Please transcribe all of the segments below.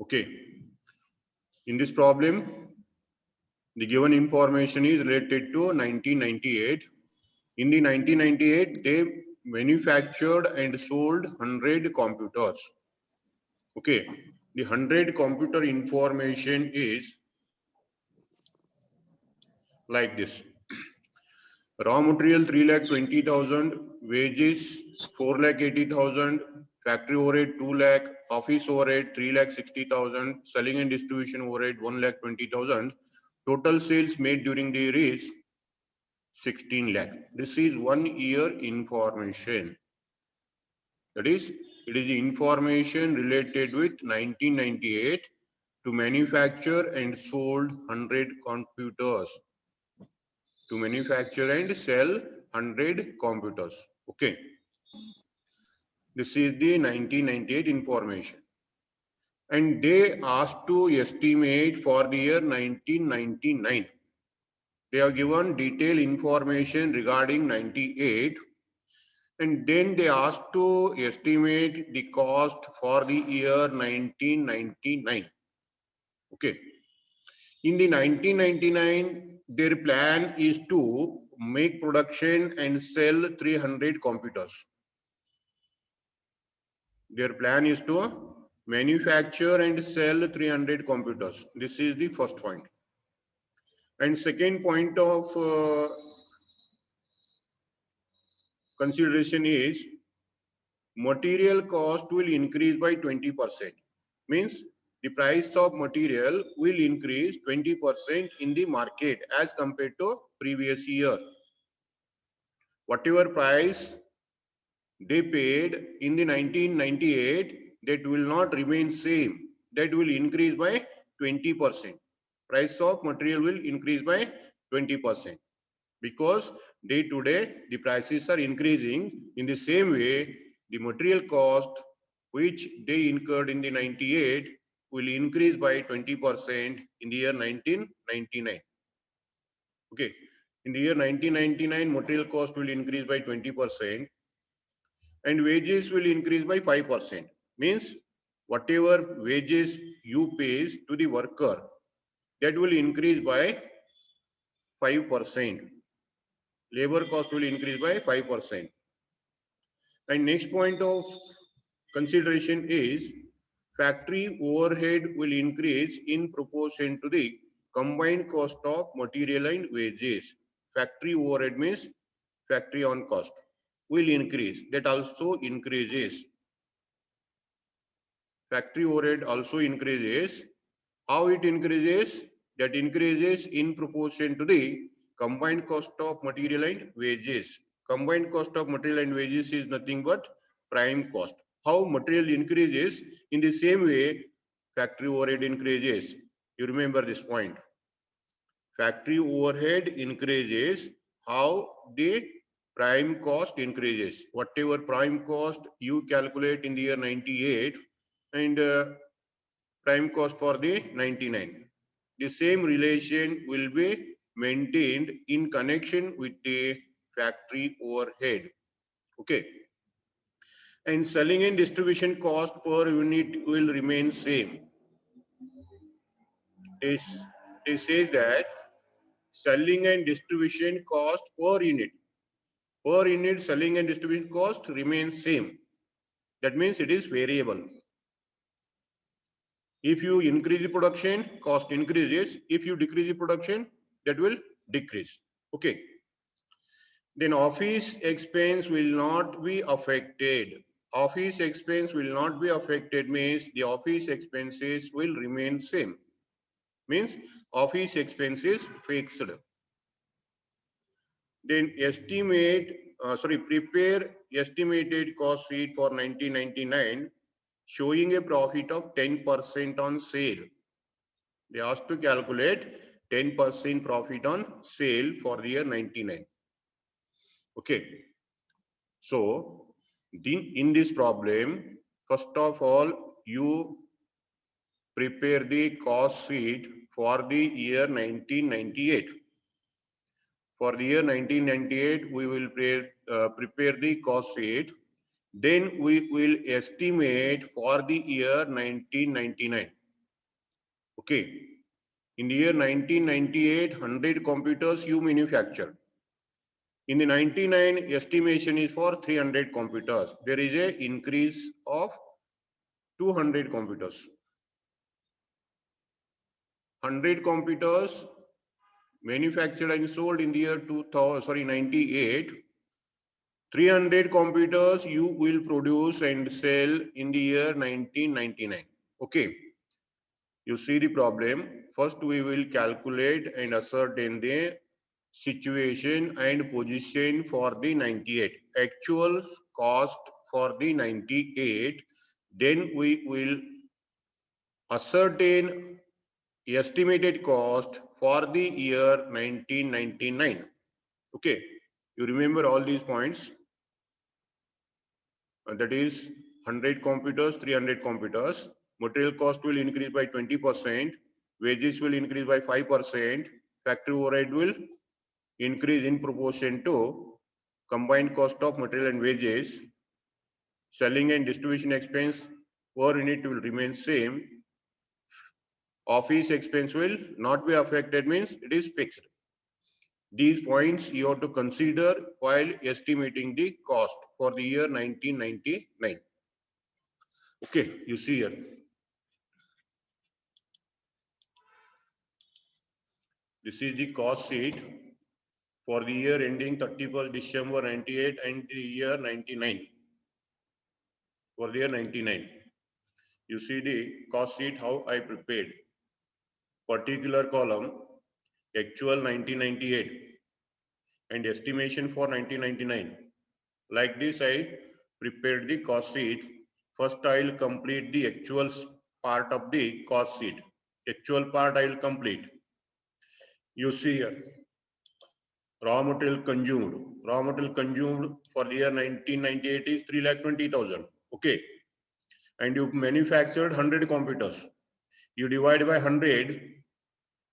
Okay. In this problem, the given information is related to 1998. In the 1998, they manufactured and sold 100 computers. Okay. The 100 computer information is like this. Raw material 3,20,000, wages 4,80,000, factory overhead 2 lakh, office overhead 3,60,000, selling and distribution overhead 1,20,000. Total sales made during the year is 16 lakh. This is 1 year information. That is, it is information related with 1998 to manufacture and sold 100 computers. To manufacture and sell 100 computers. Okay. This is the 1998 information. And they asked to estimate for the year 1999. They have given detailed information regarding 98. And then they asked to estimate the cost for the year 1999. Okay. In the 1999, their plan is to make production and sell 300 computers. Their plan is to manufacture and sell 300 computers. This is the first point. And second point of consideration is material cost will increase by 20%. Means the price of material will increase 20% in the market as compared to previous year. Whatever price they paid in the 1998, that will not remain same. That will increase by 20%. Price of material will increase by 20%. Because day to day, the prices are increasing. In the same way, the material cost which they incurred in the 98 will increase by 20% in the year 1999. Okay. In the year 1999, material cost will increase by 20%. And wages will increase by 5%. Means whatever wages you pay to the worker, that will increase by 5%. Labor cost will increase by 5%. And next point of consideration is factory overhead will increase in proportion to the combined cost of material and wages. Factory overhead means factory on cost will increase. That also increases. Factory overhead also increases. How it increases? That increases in proportion to the combined cost of material and wages. Combined cost of material and wages is nothing but prime cost. How material increases, in the same way factory overhead increases. You remember this point. Factory overhead increases, how the prime cost increases. Whatever prime cost you calculate in the year 98 and prime cost for the 99. The same relation will be maintained in connection with the factory overhead. Okay. And selling and distribution cost per unit will remain same. It says that selling and distribution cost per unit selling and distribution cost remains same. That means it is variable. If you increase the production, cost increases. If you decrease the production, that will decrease. Okay. Then office expense will not be affected. Office expense will not be affected means the office expenses will remain same. Means office expenses fixed. Then prepare estimated cost sheet for 1999 showing a profit of 10% on sale. They asked to calculate 10% profit on sale for the year 99. Okay. So, in this problem, first of all, you prepare the cost sheet for the year 1998. For the year 1998, we will prepare the cost sheet. Then we will estimate for the year 1999. Okay. In the year 1998, 100 computers you manufactured. In the 99, estimation is for 300 computers. There is a increase of 200 computers. 100 computers manufactured and sold in the year 98. 300 computers you will produce and sell in the year 1999. Okay. You see the problem. First, we will calculate and ascertain the situation and position for the 98. Actual cost for the 98. Then we will ascertain estimated cost for the year 1999. Okay. You remember all these points. That is 100 computers, 300 computers. Material cost will increase by 20%. Wages will increase by 5%. Factory overhead will increase in proportion to combined cost of material and wages. Selling and distribution expense per unit will remain same. Office expense will not be affected, means it is fixed. These points you have to consider while estimating the cost for the year 1999. Okay, you see here. This is the cost sheet for the year ending 31st December 98 and the year 99. For the year 99. You see the cost sheet how I prepared. Particular column, actual 1998 and estimation for 1999. Like this I prepared the cost sheet. First I will complete the actual part of the cost sheet. Actual part I will complete. You see here. Raw material consumed. Raw material consumed for the year 1998 is 3,20,000. Okay. And you manufactured 100 computers. You divide by 100.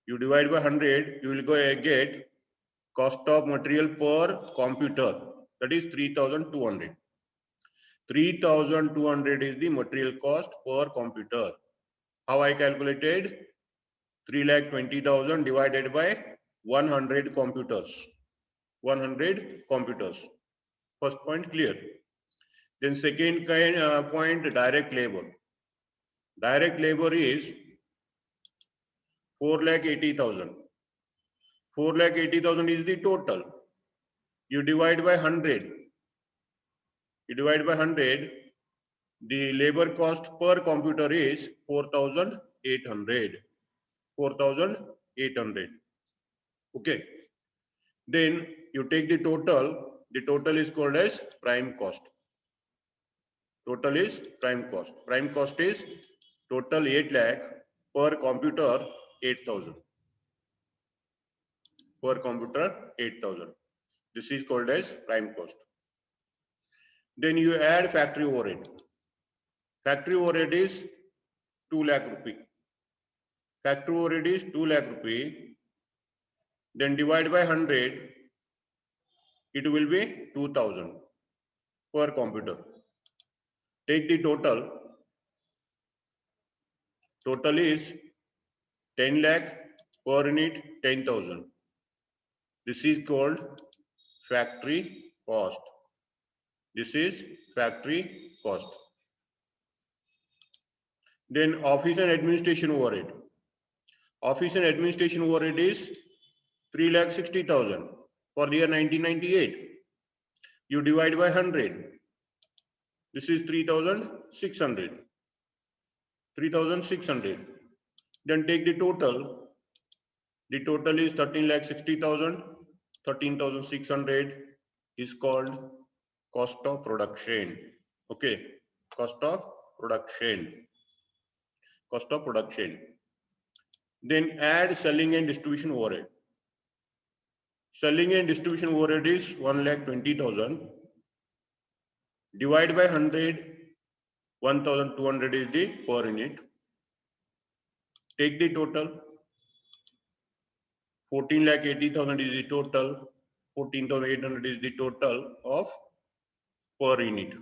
You divide by 100. You will go get cost of material per computer. That is 3,200. 3,200 is the material cost per computer. How I calculated? 3,20,000 divided by 100 computers. 100 computers. First point clear. Then second point, direct labor. Direct labor is 4,80,000. 4,80,000 is the total. You divide by 100. You divide by 100. The labor cost per computer is 4,800. 4,800. Okay. Then you take the total. The total is called as prime cost. Total is prime cost. Prime cost is total 8 lakh per computer 8,000. Per computer 8,000. This is called as prime cost. Then you add factory overhead. Factory overhead is 2 lakh rupee. Factory overhead is 2 lakh rupee. Then divide by 100. It will be 2,000 per computer. Take the total. Total is 10 lakh per unit 10,000. This is called factory cost. This is factory cost. Then office and administration overhead. Office and administration overhead is 3,60,000 for the year 1998. You divide by 100. This is 3,600. 3,600. Then take the total. The total is 13,60,000. 13,600 is called cost of production. Okay. Cost of production. Cost of production. Then add selling and distribution overhead. Selling and distribution overhead is 1,20,000. Divide by 100. 1,200 is the per unit. Take the total. 14,80,000 is the total. 14,800 is the total of per unit.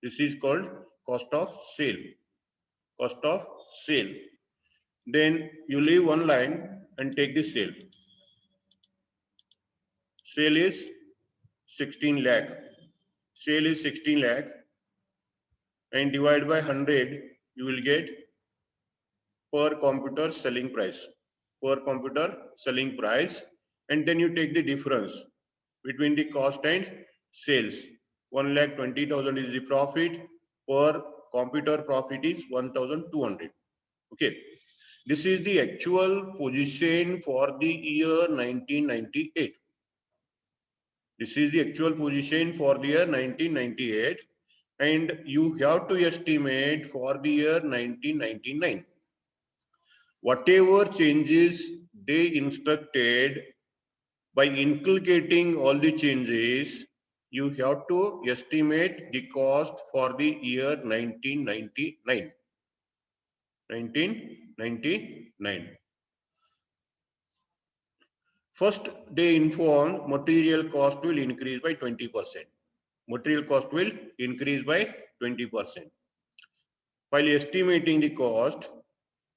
This is called cost of sale. Cost of sale. Then you leave one line and take the sale. Sale is 16 lakh. Sale is 16 lakh and divide by 100, you will get per computer selling price. Per computer selling price, and then you take the difference between the cost and sales. 1,20,000 is the profit. Per computer profit is 1,200. Okay. This is the actual position for the year 1998. This is the actual position for the year 1998, and you have to estimate for the year 1999. Whatever changes they instructed, by inculcating all the changes, you have to estimate the cost for the year 1999. 1999. First, they inform material cost will increase by 20%. Material cost will increase by 20%. While estimating the cost,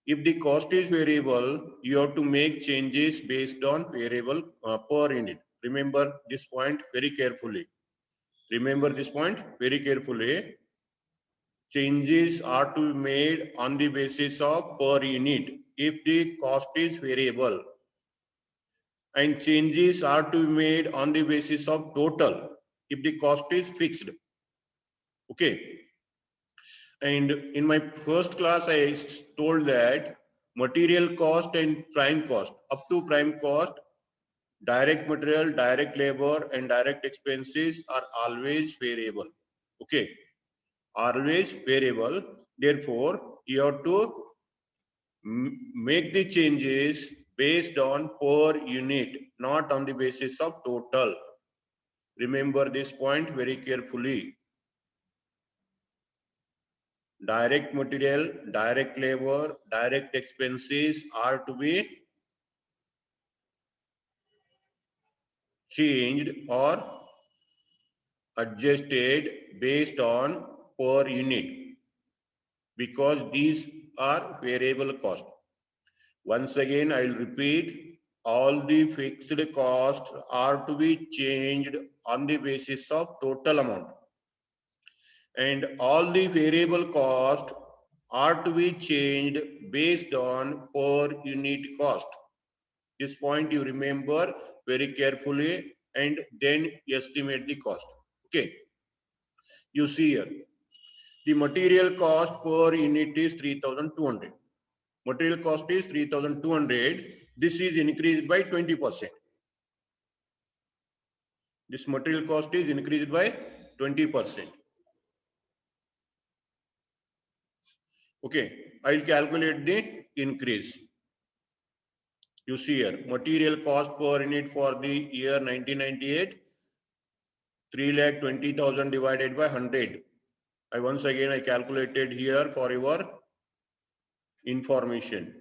if the cost is variable, you have to make changes based on variable per unit. Remember this point very carefully. Remember this point very carefully. Changes are to be made on the basis of per unit if the cost is variable, and changes are to be made on the basis of total if the cost is fixed. Okay. And in my first class, I told that material cost and prime cost, up to prime cost, direct material, direct labor, and direct expenses are always variable. Okay. Always variable. Therefore, you have to make the changes based on per unit, not on the basis of total. Remember this point very carefully. Direct material, direct labor, direct expenses are to be changed or adjusted based on per unit, because these are variable cost. Once again, I will repeat, all the fixed costs are to be changed on the basis of total amount, and all the variable costs are to be changed based on per unit cost. This point you remember very carefully, and then estimate the cost. Okay. You see here, the material cost per unit is 3,200. Material cost is 3,200. This is increased by 20%. This material cost is increased by 20%. Okay, I'll calculate the increase. You see here, material cost per unit for the year 1998, 3,20,000 divided by 100. Once again I calculated here for your information.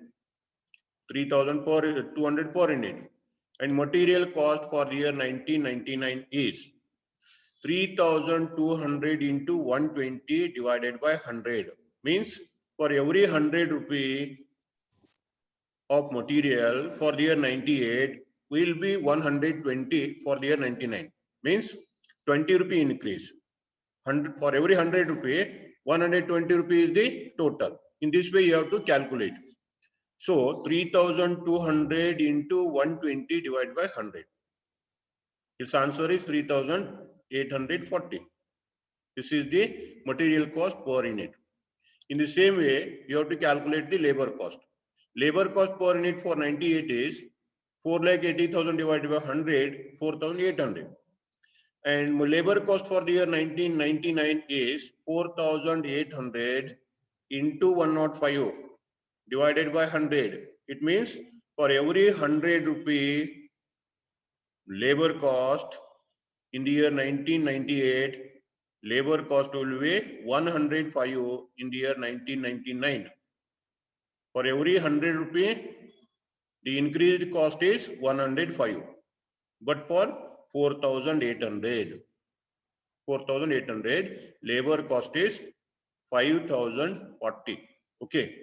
3,000 per 200 per unit, and material cost for the year 1999 is 3,200 into 120 divided by 100. Means for every 100 rupee of material for the year 98 will be 120 for the year 99. Means 20 rupee increase. 100 for every 100 rupee, 120 rupee is the total. In this way you have to calculate. So 3,200 into 120 divided by 100. Its answer is 3,840. This is the material cost per unit. In the same way, you have to calculate the labor cost. Labor cost per unit for 98 is 4,80,000 divided by 100, 4,800. And labor cost for the year 1999 is 4,800 into 105 divided by 100. It means for every 100 rupee labor cost in the year 1998, labor cost will be 105 in the year 1999. For every 100 rupee, the increased cost is 105. But for 4,800, labor cost is 5,040. Okay.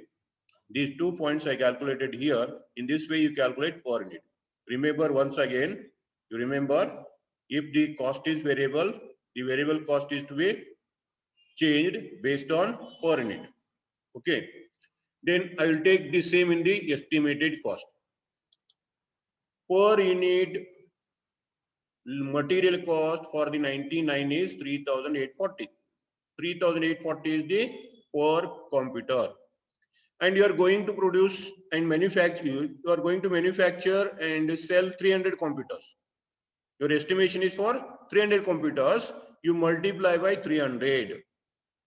These 2 points I calculated here. In this way, you calculate per unit. Remember once again, you remember if the cost is variable, the variable cost is to be changed based on per unit. Okay. Then I will take the same in the estimated cost. Per unit material cost for the 99 is 3,840. 3,840 is the per computer. And you are going to produce and manufacture, you are going to manufacture and sell 300 computers. Your estimation is for 300 computers. You multiply by 300.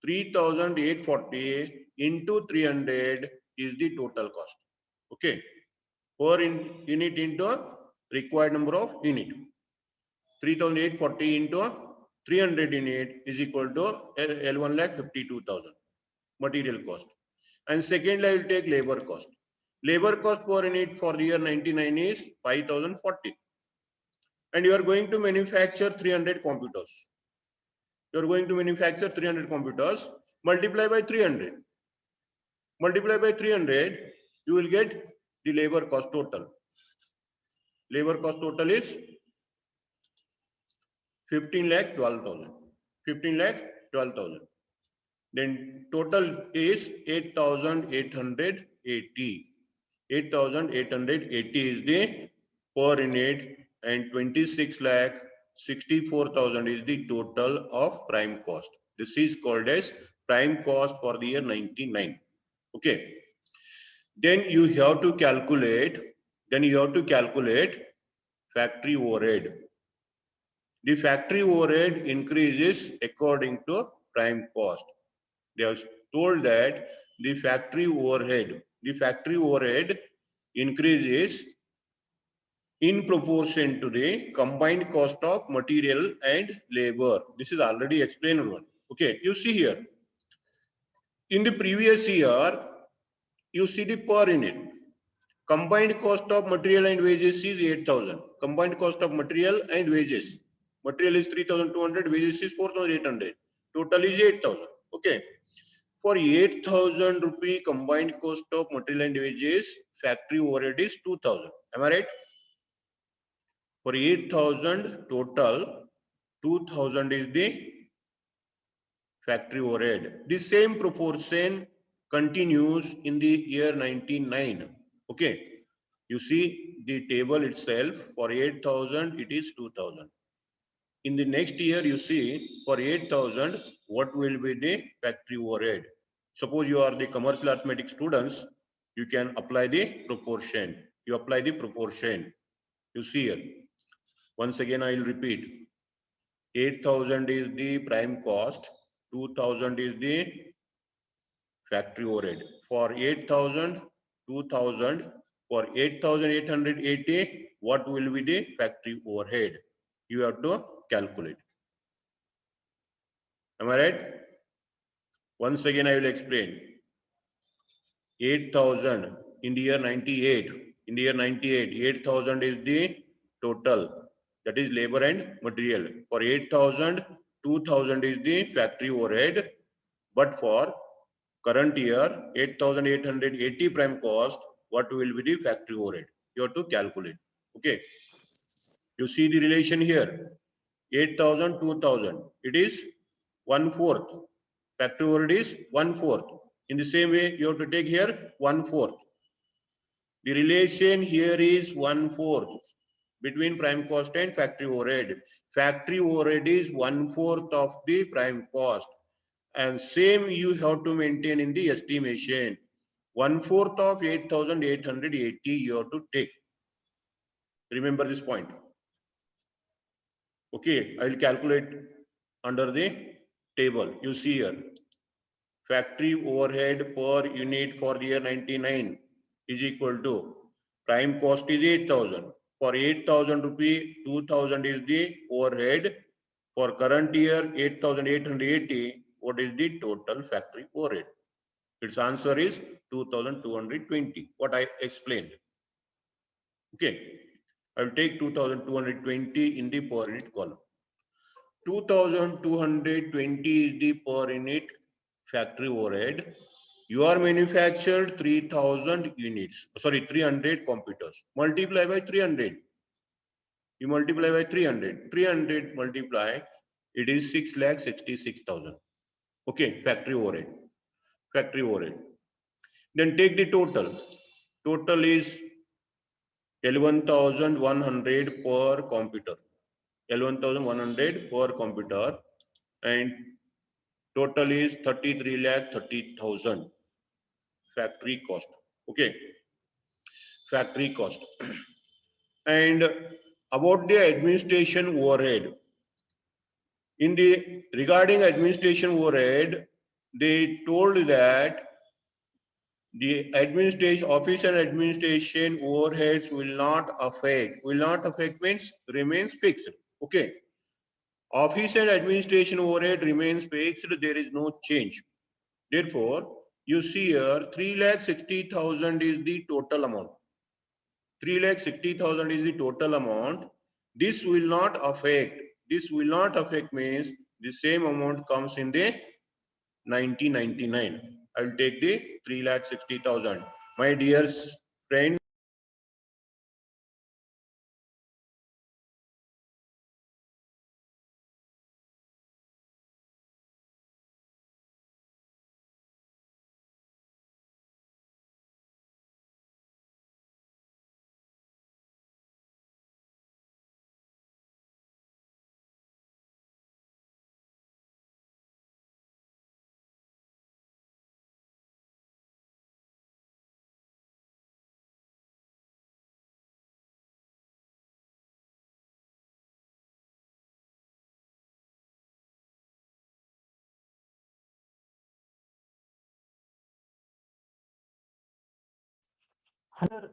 3,840 into 300 is the total cost. Okay. Per unit into required number of unit. 3,840 into 300 unit is equal to L1,52,000 material cost. And secondly, I will take labor cost. Labor cost per unit for the year 99 is 5,040. And you are going to manufacture 300 computers. You are going to manufacture 300 computers. Multiply by 300. Multiply by 300, you will get the labor cost total. Labor cost total is 15,12,000. 15,12,000. Then total is 8,880. 8,880 is the per unit and 26,64,000 is the total of prime cost. This is called as prime cost for the year 99. Okay. Then you have to calculate. Factory overhead. The factory overhead increases according to prime cost. They have told that the factory overhead increases in proportion to the combined cost of material and labor. This is already explained one. Okay, you see here. In the previous year, you see the per unit. Combined cost of material and wages is 8,000. Combined cost of material and wages. Material is 3,200, wages is 4,800. Total is 8,000. Okay. For 8,000 rupee combined cost of material and wages, factory overhead is 2,000. Am I right? For 8,000 total, 2,000 is the factory overhead. The same proportion continues in the year 99. Okay. You see the table itself, for 8,000, it is 2,000. In the next year, you see for 8,000, what will be the factory overhead? Suppose you are the commercial arithmetic students, you can apply the proportion. You apply the proportion. You see here. Once again, I will repeat. 8,000 is the prime cost. 2,000 is the factory overhead. For 8,000, 2,000. For 8,880, what will be the factory overhead? You have to calculate. Am I right? Once again, I will explain. 8,000 in the year 98. In the year 98, 8,000 is the total. That is labor and material. For 8,000, 2,000 is the factory overhead. But for current year, 8,880 prime cost, what will be the factory overhead? You have to calculate. Okay. You see the relation here. 8,000, 2,000. It is 1/4. Factory overhead is 1/4. In the same way, you have to take here 1/4. The relation here is 1/4 between prime cost and factory overhead. Factory overhead is 1/4 of the prime cost. And same you have to maintain in the estimation. 1/4 of 8,880 you have to take. Remember this point. Okay, I will calculate under the table. You see here. Factory overhead per unit for the year 99 is equal to prime cost is 8,000. For 8,000 rupee, 2,000 is the overhead. For current year, 8,880. What is the total factory overhead? Its answer is 2,220. What I explained. Okay. I will take 2,220 in the per unit column. 2,220 is the per unit factory overhead. You are manufactured 3000 units, sorry, 300 computers. Multiply by 300. You multiply by 300. 300 multiply, it is 6,66,000. Okay, factory overhead. Factory overhead. Then take the total. Total is 11,100 per computer. 11,100 per computer, and total is 33,30,000 factory cost. Okay, factory cost. And about the administration overhead, in the regarding administration overhead, they told that the administration office and administration overheads will not affect means remains fixed. Okay, office and administration overhead remains fixed, there is no change. Therefore, you see here 3,60,000 is the total amount. 3,60,000 is the total amount. This will not affect. This will not affect means the same amount comes in the 1999. I will take the 3,60,000. My dear friend, Sir,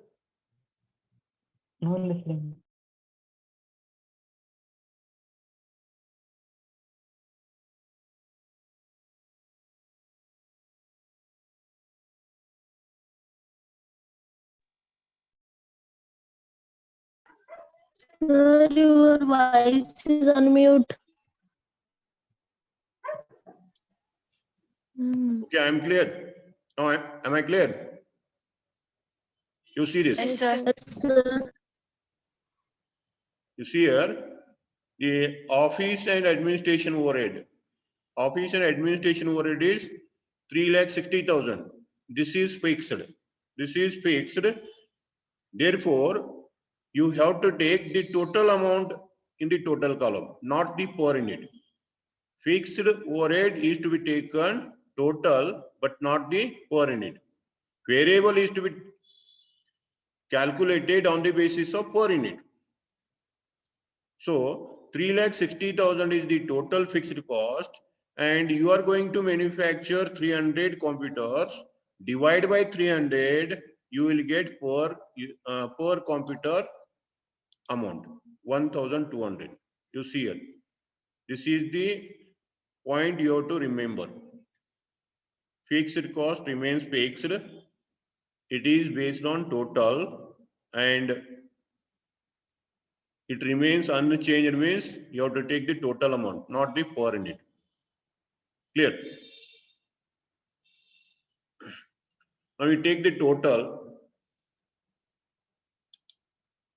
no listening. Sir, your voice is unmute. okay, I am clear. Now, am I clear? You see this? Yes, sir. Yes, sir. You see here the office and administration overhead. Office and administration overhead is 3,60,000. This is fixed. This is fixed. Therefore, you have to take the total amount in the total column, not the per unit. Fixed overhead is to be taken total, but not the per unit. Variable is to be calculated on the basis of per unit. So 3,60,000 is the total fixed cost, and you are going to manufacture 300 computers. Divide by 300, you will get per computer amount 1,200. You see here. This is the point you have to remember. Fixed cost remains fixed. It is based on total, and it remains unchanged means you have to take the total amount, not the per unit. Clear? Now we take the total.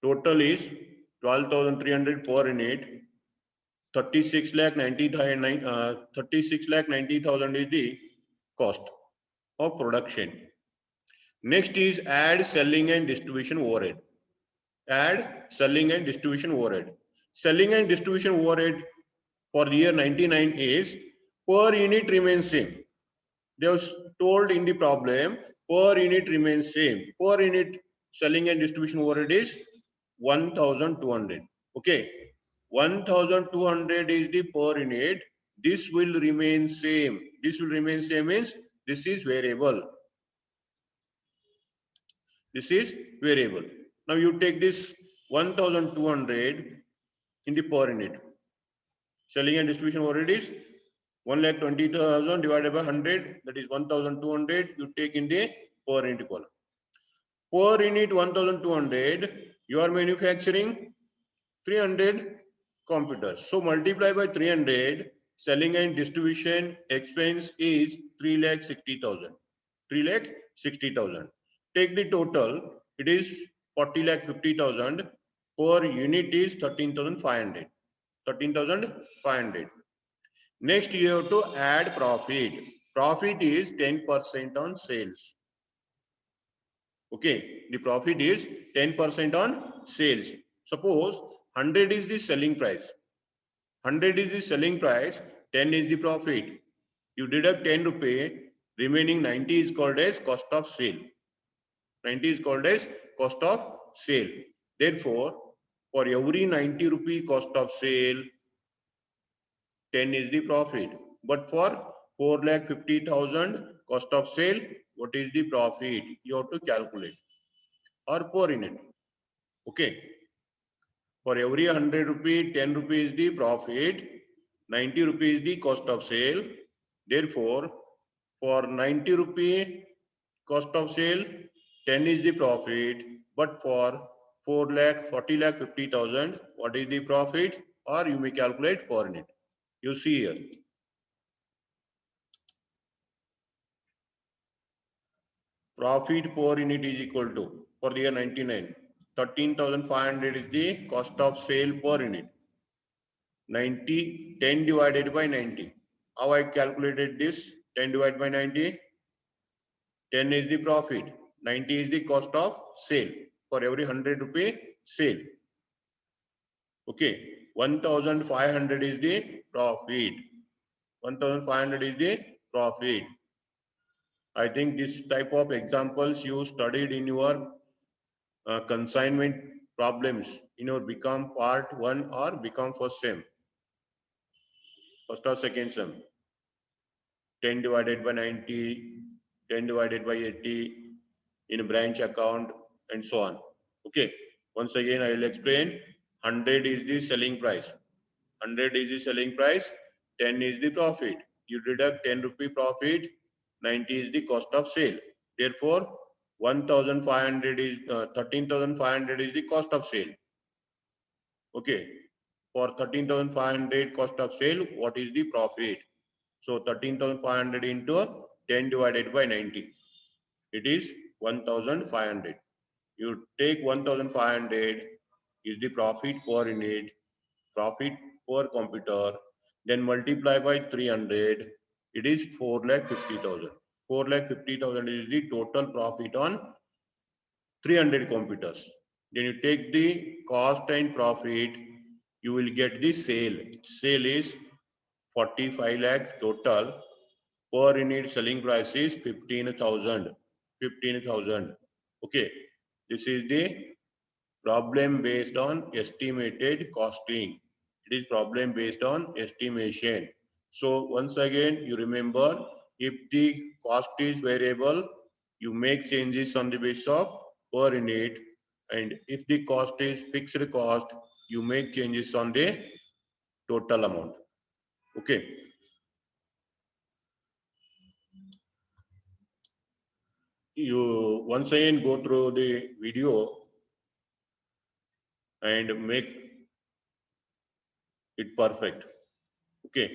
Total is 12,300 per unit. 36,90,000 is the cost of production. Next is add selling and distribution overhead. Add selling and distribution overhead. Selling and distribution overhead for the year 99 is per unit remains same. They was told in the problem per unit remains same. Per unit selling and distribution overhead is 1,200. Okay, 1,200 is the per unit. This will remain same. This will remain same means this is variable. This is variable. Now you take this 1,200 in the per unit. Selling and distribution overhead is 1,20,000 divided by 100, that is 1,200. You take in the per unit column. Per unit 1,200, you are manufacturing 300 computers. So multiply by 300, selling and distribution expense is 3,60,000. 3,60,000. Take the total, it is 40,50,000. Per unit is 13,500. 13,500. Next, you have to add profit. Profit is 10% on sales. Okay, the profit is 10% on sales. Suppose 100 is the selling price. 100 is the selling price, 10 is the profit. You deduct 10 rupee, remaining 90 is called as cost of sale. 90 is called as cost of sale. Therefore, for every 90 rupee cost of sale, 10 is the profit. But for 4,50,000 cost of sale, what is the profit? You have to calculate or per unit. Okay. For every 100 rupee, 10 rupees is the profit, 90 rupees is the cost of sale. Therefore, for 90 rupee cost of sale, 10 is the profit. But for 40,50,000, what is the profit? Or you may calculate per unit. You see here. Profit per unit is equal to, for the year 99, 13,500 is the cost of sale per unit. 90, 10 divided by 90. How I calculated this? 10 divided by 90. 10 is the profit. 90 is the cost of sale for every 100 rupee sale. Okay. 1,500 is the profit. 1,500 is the profit. I think this type of examples you studied in your consignment problems in your become part 1 or become first sem. First or second sem. 10 divided by 90, 10 divided by 80 in a branch account and so on. Okay. Once again, I will explain. 100 is the selling price. 100 is the selling price. 10 is the profit. You deduct 10 rupee profit. 90 is the cost of sale. Therefore, 1,500 is 13,500 is the cost of sale. Okay. For 13,500 cost of sale, what is the profit? So 13,500 into 10 divided by 90. It is 1,500. You take 1,500 is the profit per unit, profit per computer, then multiply by 300. It is 4,50,000. 4,50,000 is the total profit on 300 computers. Then you take the cost and profit, you will get the sale. Sale is 45 lakh total. Per unit selling price is 15,000. 15,000. Okay. This is the problem based on estimated costing. It is problem based on estimation. So once again, you remember, if the cost is variable, you make changes on the basis of per unit. And if the cost is fixed cost, you make changes on the total amount. Okay. You once again go through the video and make it perfect. Okay.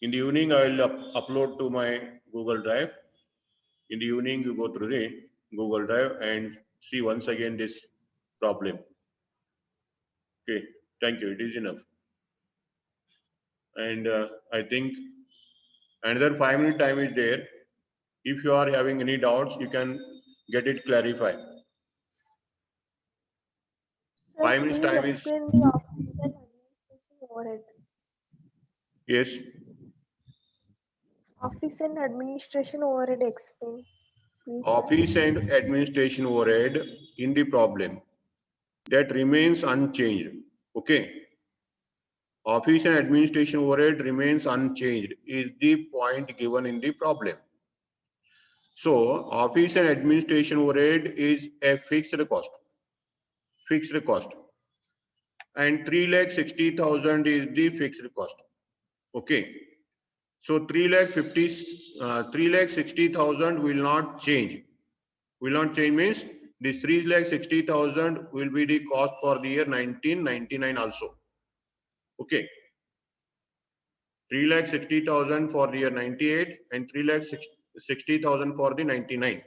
In the evening, I will upload to my Google Drive. In the evening, you go through the Google Drive and see once again this problem. Okay. Thank you. It is enough. And I think another 5-minute time is there. If you are having any doubts, you can get it clarified. 5 minutes time is. Explain the office and administration overhead. Yes. Office and administration overhead explain. Please. Office and administration overhead in the problem that remains unchanged. Okay. Office and administration overhead remains unchanged is the point given in the problem. So office and administration overhead is a fixed cost. Fixed cost. And 3,60,000 is the fixed cost. Okay. So 3,60,000 will not change. Will not change means this 3,60,000 will be the cost for the year 1999 also. Okay. 3,60,000 for the year 98 and 3,60,000 60,000 for the 99.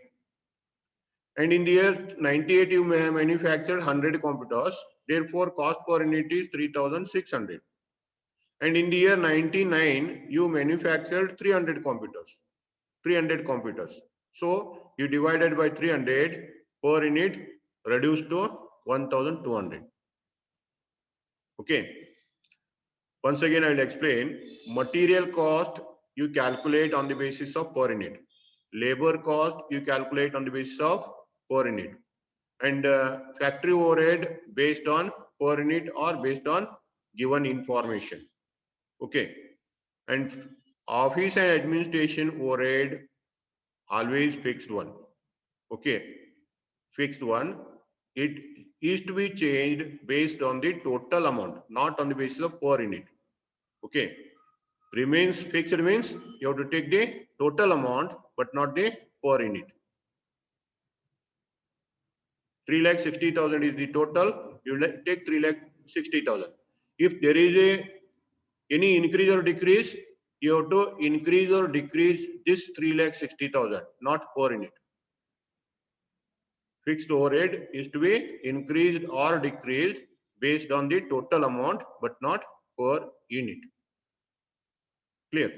And in the year 98, you manufactured 100 computers. Therefore, cost per unit is 3,600. And in the year 99, you manufactured 300 computers. 300 computers. So you divided by 300 per unit, reduced to 1,200. Okay. Once again, I will explain. Material cost you calculate on the basis of per unit. Labor cost you calculate on the basis of per unit. And factory overhead based on per unit or based on given information. Okay. And office and administration overhead always fixed one. Okay. Fixed one. It is to be changed based on the total amount, not on the basis of per unit. Okay. Remains fixed means you have to take the total amount, but not the per unit. 3,60,000 is the total. You take 3,60,000. If there is any increase or decrease, you have to increase or decrease this 3,60,000, not per unit. Fixed overhead is to be increased or decreased based on the total amount, but not per unit. Clear?